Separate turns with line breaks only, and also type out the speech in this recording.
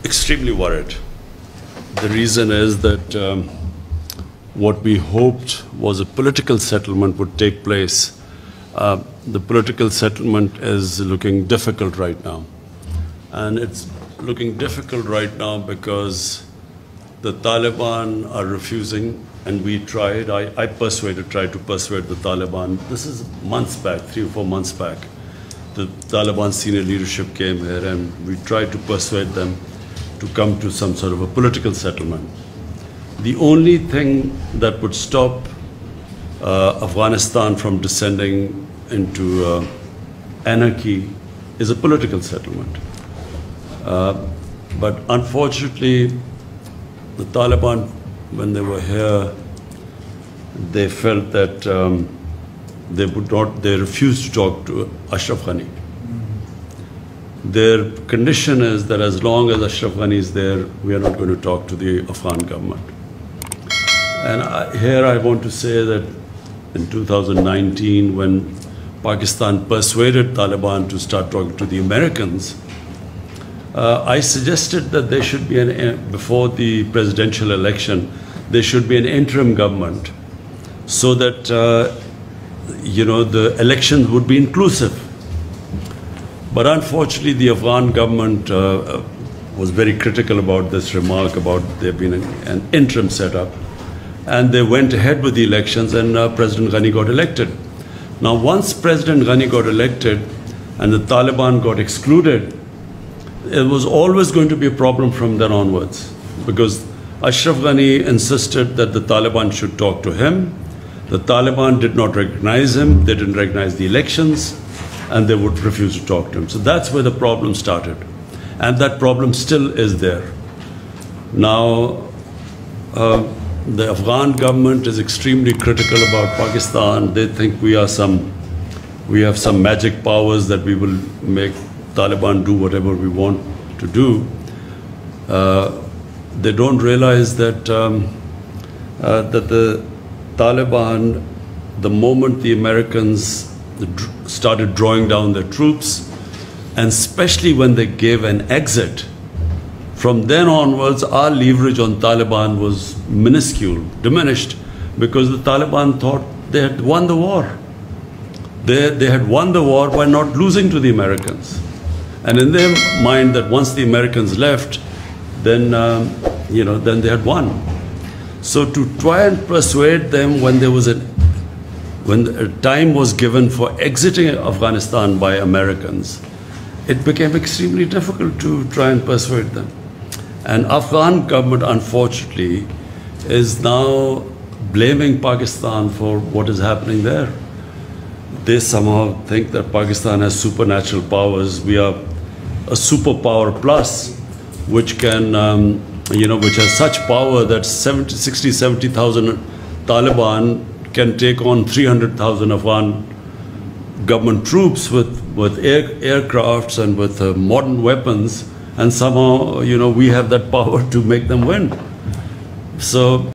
extremely worried. The reason is that what we hoped was a political settlement would take place. The political settlement is looking difficult right now. And it's looking difficult right now because the Taliban are refusing, and we tried. I tried to persuade the Taliban. This is months back, 3 or 4 months back. The Taliban senior leadership came here and we tried to persuade them to come to some sort of a political settlement. The only thing that would stop Afghanistan from descending into anarchy is a political settlement. But unfortunately, the Taliban, when they were here, they felt that they refused to talk to Ashraf Ghani. Their condition is that as long as Ashraf Ghani is there, we are not going to talk to the Afghan government. And here I want to say that in 2019, when Pakistan persuaded Taliban to start talking to the Americans, I suggested that there should be before the presidential election, there should be an interim government so that, the elections would be inclusive. But unfortunately, the Afghan government was very critical about this remark about there being an interim setup. And they went ahead with the elections and President Ghani got elected. Now, once President Ghani got elected and the Taliban got excluded, it was always going to be a problem from then onwards, because Ashraf Ghani insisted that the Taliban should talk to him. The Taliban did not recognize him, they didn't recognize the elections, and they would refuse to talk to him. So that's where the problem started. And that problem still is there. Now, the Afghan government is extremely critical about Pakistan. They think we have some magic powers that we will make Taliban do whatever we want to do. They don't realize that that the Taliban, the moment the Americans started drawing down their troops, and especially when they gave an exit, from then onwards our leverage on Taliban was minuscule, diminished, because the Taliban thought they had won the war. They had won the war by not losing to the Americans. And in their mind that once the Americans left, then then they had won. So to try and persuade them when time was given for exiting Afghanistan by Americans, it became extremely difficult to try and persuade them. And Afghan government, unfortunately, is now blaming Pakistan for what is happening there. They somehow think that Pakistan has supernatural powers. We are a superpower plus, which can, which has such power that 60,000-70,000 Taliban can take on 300,000 Afghan government troops with aircrafts and with modern weapons, and somehow, we have that power to make them win. So